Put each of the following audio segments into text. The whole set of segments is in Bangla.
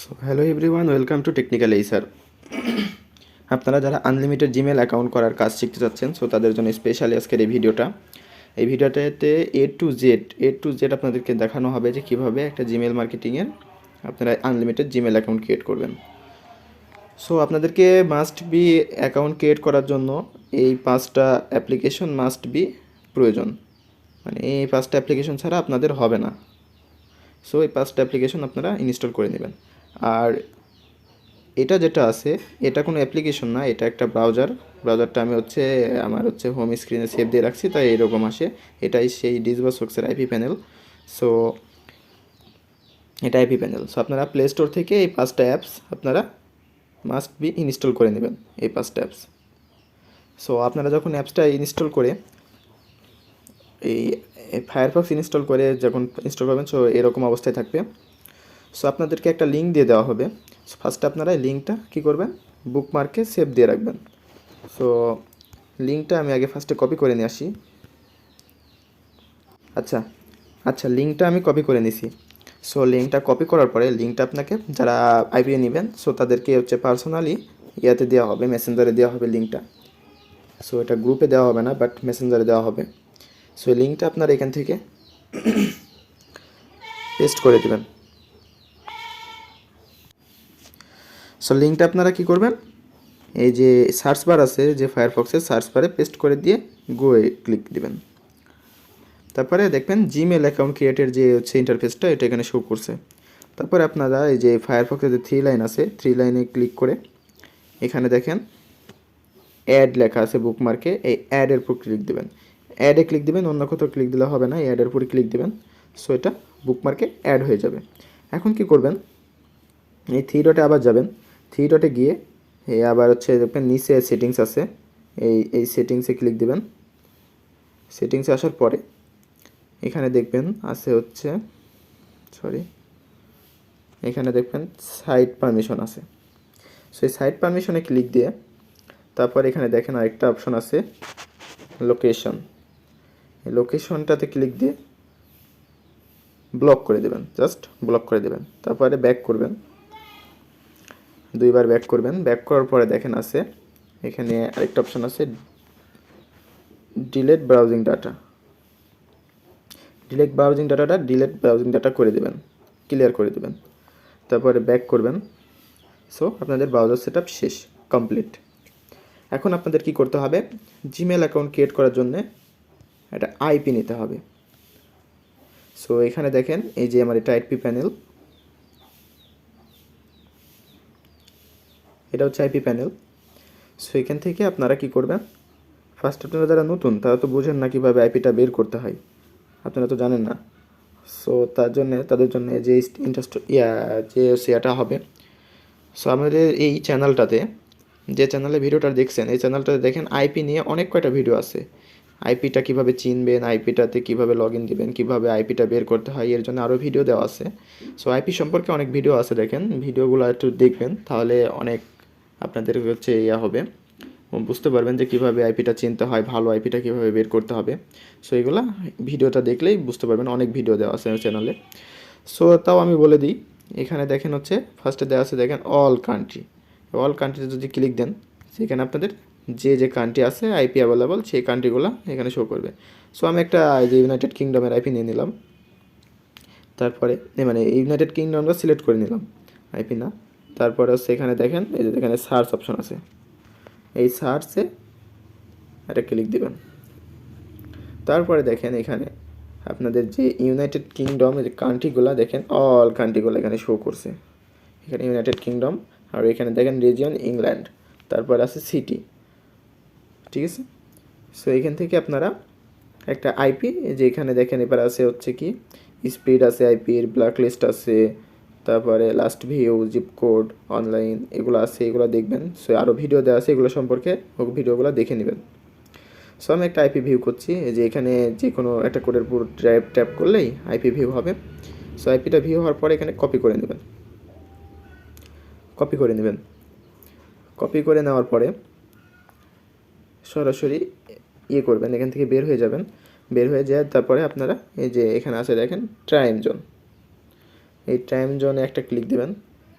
So hello everyone, welcome to technical এইসার। আপনারা যারা আনলিমিটেড জিমেল অ্যাকাউন্ট করার কাজ শিখতে চাচ্ছেন, সো তাদের জন্য স্পেশালি আজকের এই ভিডিওটাতে এ টু জেড আপনাদেরকে দেখানো হবে যে কীভাবে একটা জিমেল মার্কেটিংয়ের আপনারা আনলিমিটেড জিমেল অ্যাকাউন্ট ক্রিয়েট করবেন। সো আপনাদেরকে মাস্ট বি অ্যাকাউন্ট ক্রিয়েট করার জন্য এই 5টা অ্যাপ্লিকেশন মাস্ট বি প্রয়োজন। মানে এই 5টা অ্যাপ্লিকেশন ছাড়া আপনাদের হবে না। সো এই 5টা অ্যাপ্লিকেশন আপনারা ইনস্টল করে নেবেন। আর এটা যেটা আছে, এটা কোনো অ্যাপ্লিকেশন না, এটা একটা ব্রাউজারটা আমি আমার হোম স্ক্রিনে সেভ দিয়ে রাখছি, তাই এরকম আসে। এটাই সেই ডিসবাসবক্সের আইপি প্যানেল। সো এটা আইপি প্যানেল। সো আপনারা প্লে স্টোর থেকে এই 5টা অ্যাপস আপনারা মাস্ট বি ইনস্টল করে নেবেন, এই 5টা অ্যাপস। সো আপনারা যখন অ্যাপসটা ইনস্টল করে এই ফায়ারফক্স ইনস্টল করে যখন ইনস্টল করবেন, সো এরকম অবস্থায় থাকবে। সো আপনাদেরকে একটা লিঙ্ক দিয়ে দেওয়া হবে। সো ফার্স্টে আপনারা এই লিঙ্কটা কী করবেন, বুকমার্কে সেভ দিয়ে রাখবেন। সো লিঙ্কটা আমি আগে ফার্স্টে কপি করে নিয়ে আসি। আচ্ছা আচ্ছা লিঙ্কটা আমি কপি করে নিছি। সো লিঙ্কটা কপি করার পরে লিঙ্কটা আপনাকে যারা আইপিএ নেবেন, সো তাদেরকে পার্সোনালি ইয়াতে দেওয়া হবে, মেসেঞ্জারে দেওয়া হবে লিঙ্কটা। সো এটা গ্রুপে দেওয়া হবে না, বাট মেসেঞ্জারে দেওয়া হবে। সো এই লিঙ্কটা আপনারা এখান থেকে পেস্ট করে দেবেন। সো লিঙ্কটা আপনারা কী করবেন, এই যে সার্চ বার আছে, যে ফায়ারফক্সের সার্চ বারে পেস্ট করে দিয়ে গোয়ে ক্লিক দিবেন। তারপরে দেখবেন জিমেল অ্যাকাউন্ট ক্রিয়েটের যে ইন্টারফেসটা, এটা এখানে শো করছে। তারপরে আপনারা এই যে ফায়ারফক্সের যে 3 লাইন আছে, 3 লাইনে ক্লিক করে এখানে দেখেন অ্যাড লেখা আছে বুকমার্কে, এই অ্যাডের উপর ক্লিক দেবেন। অ্যাডে ক্লিক দেবেন, অন্য কোথাও ক্লিক দিলে হবে না, এই অ্যাডের উপরে ক্লিক দেবেন। সো এটা বুকমার্কে অ্যাড হয়ে যাবে। এখন কি করবেন, এই 3 ডটে আবার যাবেন। 3 ডটে গিয়ে এই আবার দেখবেন নিচে সেটিংস আছে, এই সেটিংসে ক্লিক দেবেন। সেটিংসে আসার পরে এখানে দেখবেন আছে এখানে দেখবেন সাইট পারমিশন আছে। সো এই সাইট পারমিশনে ক্লিক দিয়ে তারপর এখানে দেখেন আরেকটা অপশন আছে লোকেশন। এই লোকেশনটাতে ক্লিক দিয়ে ব্লক করে দেবেন, জাস্ট ব্লক করে দেবেন। তারপরে ব্যাক করবেন, 2বার ব্যাক করবেন। ব্যাক করার পরে দেখেন আছে এখানে আরেকটা অপশন আছে delete browsing data. Delete browsing data করে দেবেন, ক্লিয়ার করে দেবেন। তারপরে ব্যাক করবেন। সো আপনাদের ব্রাউজার সেটআপ শেষ, কমপ্লিট। এখন আপনাদের কি করতে হবে, জিমেল অ্যাকাউন্ট ক্রিয়েট করার জন্য একটা আইপি নিতে হবে। সো এখানে দেখেন এই যে আমার এটা আইপি প্যানেল, এটা হচ্ছে আইপি প্যানেল। সো এখান থেকে আপনারা কি করবেন, ফার্স্ট আপনারা যারা নতুন তারা তো বোঝেন না কীভাবে আইপিটা বের করতে হয়, আপনারা তো জানেন না। সো তাদের জন্য যে সেটা হবে। সো আমাদের এই চ্যানেলটাতে, যে চ্যানেলে ভিডিওটা দেখছেন, এই চ্যানেলটাতে দেখেন আইপি নিয়ে অনেক কয়টা ভিডিও আছে। আইপিটা কীভাবে চিনবেন, আইপিটাতে কীভাবে লগ ইন দেবেন, কীভাবে আইপিটা বের করতে হয়, এর জন্য আরও ভিডিও দেওয়া আছে। সো আইপি সম্পর্কে অনেক ভিডিও আছে, দেখেন ভিডিওগুলো একটু দেখবেন, তাহলে অনেক আপনাদের হবে, বুঝতে পারবেন যে কীভাবে আইপিটা চিনতে হয়, ভালো আইপিটা কীভাবে বের করতে হবে। সো এগুলা ভিডিওটা দেখলেই বুঝতে পারবেন, অনেক ভিডিও দেওয়া আছে চ্যানেলে। সো তাও আমি বলে দিই, এখানে দেখেন ফার্স্টে দেওয়া আছে দেখেন অল কান্ট্রিতে যদি ক্লিক দেন, সেখানে আপনাদের যে কান্ট্রি আছে আইপি অ্যাভেলেবল, সেই কান্ট্রিগুলো এখানে শো করবে। সো আমি একটা যে ইউনাইটেড কিংডমের আইপি নিয়ে নিলাম। তারপরে ইউনাইটেড কিংডমটা সিলেক্ট করে নিলাম, আইপি না। তারপরে এখানে দেখেন এই যে এখানে সার্চ অপশন আছে, এই সার্চে একটা ক্লিক দেবেন। তারপরে দেখেন এখানে আপনাদের যে ইউনাইটেড কিংডম যে কান্ট্রিগুলো দেখেন, অল কান্ট্রিগুলো এখানে শো করছে। এখানে ইউনাইটেড কিংডম, আর এখানে দেখেন রিজিয়ন ইংল্যান্ড, তারপর আছে সিটি, ঠিক আছে। সো এখান থেকে আপনারা একটা আইপি, যে এখানে দেখেন এবার আছে কি স্পিড আছে, আইপির ব্ল্যাক লিস্ট আছে, তারপরে last view, zip code, online, এগুলো আছে, এগুলো দেখবেন। সো আরও ভিডিও দেওয়া আছে, এগুলো সম্পর্কে ভিডিওগুলো দেখে নেবেন। সো আমি একটা আইপি ভিউ করছি, যে এখানে যে কোনো একটা কোডের উপর ট্যাপ করলেই আইপি ভিউ হবে। সো আইপিটা ভিউ হওয়ার পরে এখানে কপি করে নেবেন। কপি করে নেওয়ার পরে সরাসরি করবেন, এখান থেকে বের হয়ে যাবেন। বের হয়ে যায় তারপরে আপনারা এই যে এখানে আছে দেখেন টাইম জোন, এই টাইম জোনে একটা ক্লিক দেবেন।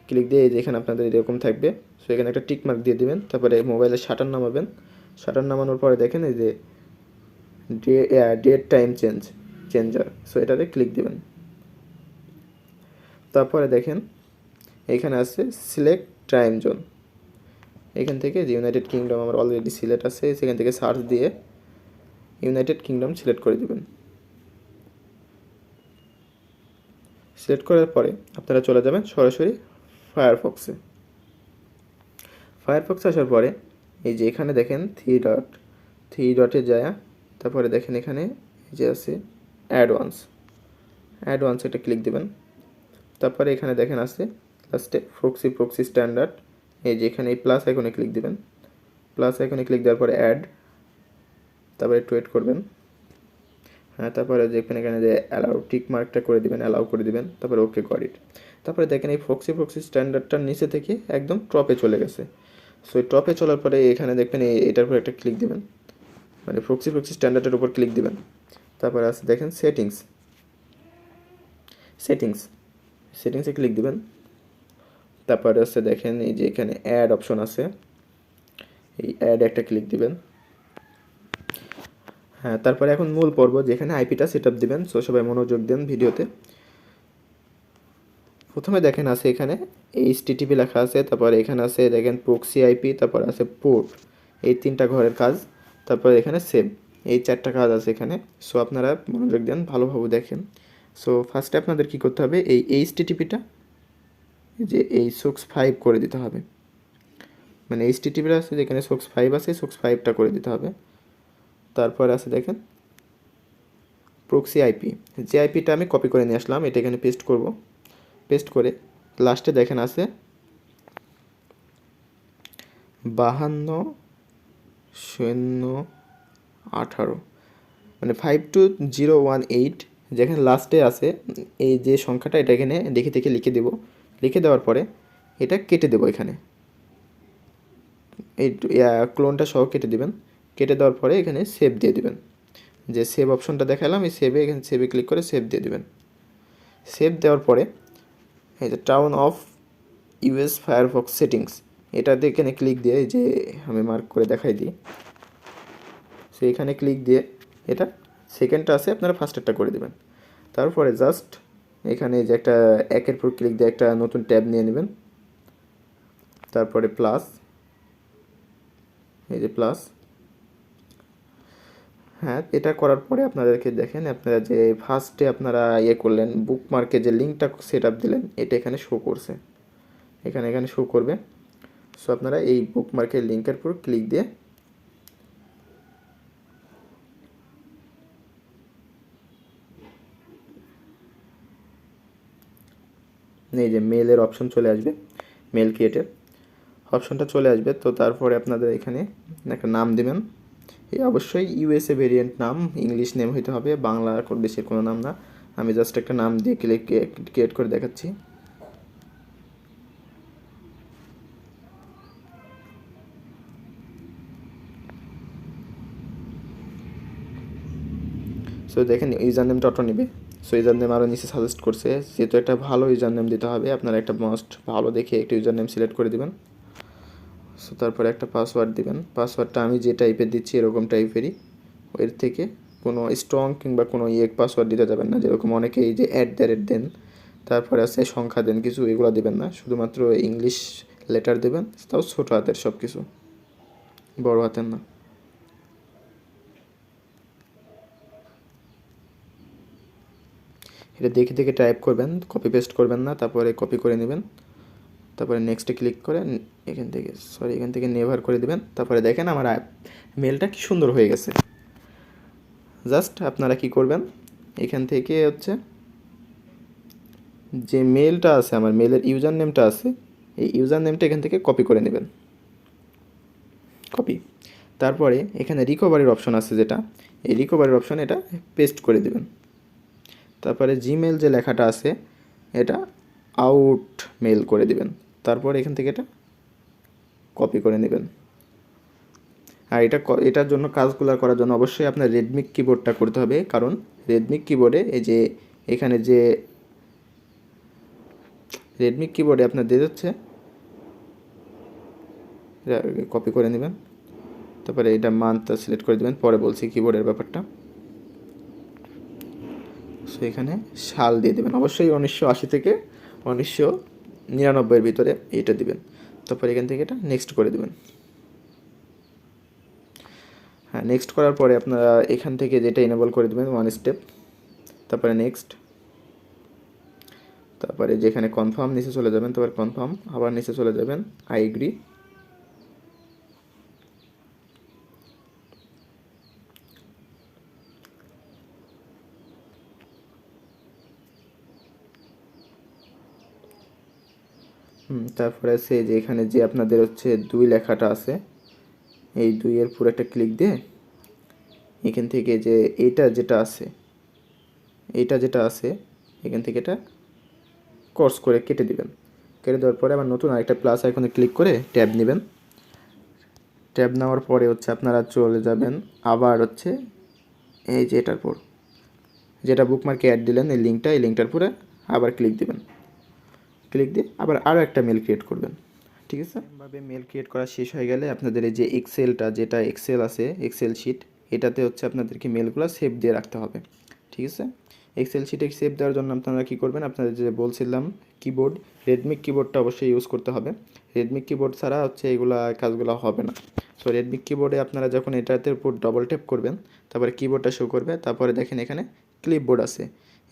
ক্লিক দিয়ে এই যে এখানে আপনাদের এরকম থাকবে। সো এখানে একটা টিক মার্ক দিয়ে দিবেন, তারপরে মোবাইলের শাটার নামাবেন। শাটার নামানোর পরে দেখেন এই যে ডেট টাইম চেঞ্জার, সো এটাতে ক্লিক দিবেন। তারপরে দেখেন এখানে আছে সিলেক্ট টাইম জোন। এখান থেকে যে ইউনাইটেড কিংডম আমার অলরেডি সিলেক্ট আছে, সেখান থেকে সার্চ দিয়ে ইউনাইটেড কিংডম সিলেক্ট করে দিবেন। সিলেক্ট করার পরে আপনারা চলে যাবেন সরাসরি ফায়ারফক্সে। ফায়ারফক্সে আসার পরে এই যে এখানে দেখেন থ্রি ডটে যায়, তারপরে দেখেন এখানে যে আছে অ্যাডভান্স এটা ক্লিক দিবেন। তারপরে এখানে দেখেন আছে লাস্টে প্রক্সি স্ট্যান্ডার্ড, এই যে এখানে এই প্লাস আইকনে ক্লিক দিবেন। প্লাস আইকনে ক্লিক দেওয়ার পরে তারপরে একটু ওয়েট করবেন। হ্যাঁ, তারপরে দেখবেন এখানে যে অ্যালাউ টিক মার্কটা করে দিবেন, অ্যালাউ করে দিবেন, তারপরে ওকে গট ইট। তারপরে দেখেন এই প্রক্সি স্ট্যান্ডার্ডটার নিচে থেকে একদম টপে চলে গেছে। সো এই টপে চলার পরে এখানে দেখবেন এটার উপর একটা ক্লিক দিবেন, মানে প্রক্সি স্ট্যান্ডার্ডের উপর ক্লিক দিবেন। তারপরে আছে দেখেন সেটিংসে ক্লিক দিবেন। তারপরে আছে দেখেন এই যে এখানে অ্যাড অপশন আছে, এই অ্যাড একটা ক্লিক দিবেন। হ্যাঁ, তারপরে এখন মূল পর্ব, যেখানে আইপিটা সেট আপ দিবেন। সো সবাই মনোযোগ দেন ভিডিওতে। প্রথমে দেখেন আছে এখানে HTTP লেখা আছে, তারপরে এখানে আছে দেখেন প্রক্সি আইপি, তারপর আছে পোর্ট, এই 3টা ঘরের কাজ। তারপরে এখানে সেভ, এই 4টা কাজ আছে এখানে। সো আপনারা মনোযোগ দেন, ভালোভাবে দেখেন। সো ফার্স্টে আপনাদের কি করতে হবে, এই HTTPটা যে এই সোক্স 5 করে দিতে হবে, মানে HTTPটা আছে যেখানে সোক্স 5 আছে, সোক্স 5টা করে দিতে হবে। তারপর আছে দেখেন প্রক্সি আইপি, যে আইপিটা আমি কপি করে নিয়ে আসলাম, এটা এখানে পেস্ট করে লাস্টে দেখেন আছে 52 018, মানে 52018, যেখানে লাস্টে আছে এই যে সংখ্যাটা, এটা এখানে দেখে লিখে দেব। লিখে দেওয়ার পরে এটা কেটে দেবো, এখানে এই ক্লোনটা সহ কেটে দিবেন। কেটে দেওয়ার পরে এখানে সেভ দিয়ে দিবেন, যে সেভ অপশনটা দেখালাম, এই এখানে সেভে ক্লিক করে সেভ দিয়ে দিবেন। সেভ দেওয়ার পরে এই যে turn off US Firefox settings, এটাতে এখানে ক্লিক দিয়ে, এই যে আমি মার্ক করে দেখাই দিই, সো এখানে ক্লিক দিয়ে এটা সেকেন্ডটা আছে আপনারা ফার্স্টেরটা করে দেবেন। তারপরে জাস্ট এখানে যে একটা একের পর ক্লিক দিয়ে একটা নতুন ট্যাব নিয়ে নেবেন। তারপরে প্লাস, এই যে প্লাস, হ্যাঁ, এটা করার পরে আপনাদেরকে দেখেন আপনারা যে ফার্স্টে আপনারা করলেন বুকমার্কে যে লিঙ্কটা সেট আপ দিলেন, এটা এখানে শো করছে, এখানে শো করবে। সো আপনারা এই বুকমার্কের লিঙ্কের উপর ক্লিক দিয়ে এই যে মেলের অপশন চলে আসবে, মেল ক্রিয়েটের অপশনটা চলে আসবে। তো তারপরে আপনাদের এখানে একটা নাম দিবেন, এই অবশ্যই USA ভেরিয়েন্ট নাম, ইংলিশ নেম হইতে হবে, বাংলা দেশের কোনো নাম না। আমি জাস্ট একটা নাম দিয়ে ক্রিয়েট করে দেখাচ্ছি। সো দেখেন ইউজার নেমটা অটো নেবে। সো ইউজার নেম আরও নিচে সাজেস্ট করছে, যেহেতু একটা ভালো ইউজার নেম দিতে হবে, আপনারা একটা মাস্ট ভালো দেখে একটা ইউজার নেম সিলেক্ট করে দিবেন। সো তারপরে একটা পাসওয়ার্ড দিবেন। পাসওয়ার্ডটা আমি যে টাইপের দিচ্ছি এরকম টাইপেরই, এর থেকে কোনো স্ট্রং কিংবা কোনো পাসওয়ার্ড দিতে যাবেন না, যেরকম অনেকে এই যে @ দেন, তারপরে আছে সংখ্যা দেন কিছু, এগুলো দেবেন না, শুধুমাত্র ইংলিশ লেটার দেবেন, তাও ছোটো হাতের সব কিছু, বড় হাতের না। এটা দেখে টাইপ করবেন, কপি পেস্ট করবেন না, তারপরে কপি করে নেবেন। তারপরে নেক্সটে ক্লিক করে এখান থেকে নেভার করে দেবেন। তারপরে দেখেন আমার মেলটা কি সুন্দর হয়ে গেছে। জাস্ট আপনারা কি করবেন, এখান থেকে হচ্ছে যে মেলটা আছে, আমার মেলের ইউজার নেমটা আছে, এই ইউজার নেমটা এখান থেকে কপি করে নেবেন, কপি। তারপরে এখানে রিকভারির অপশন আছে, যেটা এই রিকভারির অপশন, এটা পেস্ট করে দেবেন। তারপরে জিমেল যে লেখাটা আছে, এটা আউট মেল করে দিবেন। তারপর এখান থেকে এটা কপি করে নেবেন। আর এটার জন্য কাজগুলো করার জন্য অবশ্যই আপনার রেডমি কিবোর্ডটা করতে হবে, কারণ রেডমি কিবোর্ডে এই যে এখানে যে রেডমি কিবোর্ডে আপনার দিয়ে যাচ্ছে, কপি করে নেবেন, তারপরে এটা মান্থটা সিলেক্ট করে দেবেন, পরে বলছি কিবোর্ডের ব্যাপারটা। সো এখানে সাল দিয়ে দেবেন, অবশ্যই 1980 থেকে 1999-এর ভিতরে এইটা দিবেন। তারপর এখান থেকে এটা নেক্সট করে দেবেন। হ্যাঁ, নেক্সট করার পরে আপনারা এখান থেকে যেটা এনেবল করে দেবেন 1 স্টেপ, তারপরে নেক্সট, তারপরে যেখানে কনফার্ম নিচে চলে যাবেন, তারপর কনফার্ম, আবার নিচে চলে যাবেন আই এগ্রি, তারপরে আছে যে এখানে যে আপনাদের হচ্ছে 2 লেখাটা আছে, এই 2-এর পুরো একটা ক্লিক দিয়ে এখান থেকে যে এইটা যেটা আছে, এখান থেকে এটা কোর্স করে কেটে দিবেন। কেটে দেওয়ার পরে আবার নতুন আরেকটা প্লাস আইকনে ক্লিক করে ট্যাব নেবেন। ট্যাব নেওয়ার পরে হচ্ছে আপনারা চলে যাবেন আবার হচ্ছে এই যে এটার পর যেটা বুকমার্কে অ্যাড দিলেন, এই লিঙ্কটার পরে আবার ক্লিক দিবেন। ক্লিক দিয়ে আবার আরও একটা মেল ক্রিয়েট করবেন। ঠিক আছে, এভাবে মেল ক্রিয়েট করা শেষ হয়ে গেলে আপনাদের এই যে যেটা এক্সেল আছে, এক্সেল শিট, এটাতে হচ্ছে আপনাদেরকে মেলগুলো সেভ দিয়ে রাখতে হবে। ঠিক আছে, এক্সেল শিটে সেভ দেওয়ার জন্য আপনারা কী করবেন, আপনাদের যে বলছিলাম কিবোর্ড, রেডমি কিবোর্ডটা অবশ্যই ইউজ করতে হবে। রেডমি কিবোর্ড ছাড়া হচ্ছে এগুলা কাজগুলো হবে না। সো রেডমি কিবোর্ডে আপনারা যখন এটাতে উপর ডবল ট্যাপ করবেন, তারপরে কিবোর্ডটা শো করবে, তারপরে দেখেন এখানে ক্লিপবোর্ড আছে,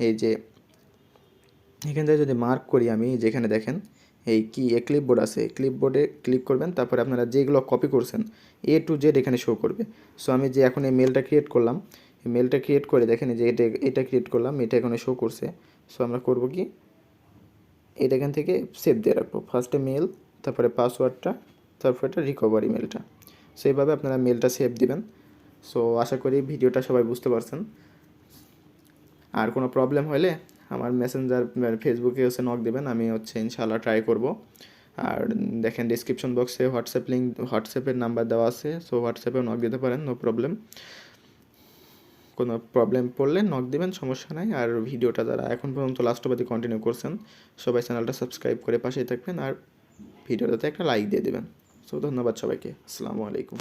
এই যে এখান থেকে যদি মার্ক করি আমি, যেখানে দেখেন এই ক্লিপবোর্ড আছে, ক্লিপবোর্ডে ক্লিক করবেন, তারপরে আপনারা যেগুলো কপি করছেন A to Z এখানে শো করবে। সো আমি যে এখন এই মেলটা ক্রিয়েট করলাম, এই মেলটা ক্রিয়েট করে দেখেন যে এটা ক্রিয়েট করলাম, এটা এখানে শো করছে। সো আমরা করব কি, এটা এখান থেকে সেভ দিয়ে রাখবো, ফার্স্টে মেল, তারপরে পাসওয়ার্ডটা, তারপর এটা রিকভারি মেলটা। সো এইভাবে আপনারা মেলটা সেভ দিবেন। সো আশা করি ভিডিওটা সবাই বুঝতে পারছেন। আর কোনো প্রবলেম হলে আমার মেসেঞ্জার ফেসবুকে হচ্ছে নক দেবেন, আমি হচ্ছে ইনশাআল্লাহ ট্রাই করব। আর দেখেন ডিসক্রিপশন বক্সে হোয়াটসঅ্যাপের নাম্বার দেওয়া আছে, সো হোয়াটসঅ্যাপেও নক দিতে পারেন, নো প্রবলেম। কোনো প্রবলেম পড়লে নক দিবেন, সমস্যা নাই। আর ভিডিওটা যারা এখন পর্যন্ত লাস্ট অবধি কন্টিনিউ করছেন, সবাই চ্যানেলটা সাবস্ক্রাইব করে পাশেই থাকবেন আর ভিডিওটাতে একটা লাইক দিয়ে দেবেন। সো ধন্যবাদ সবাইকে, আসসালামু আলাইকুম।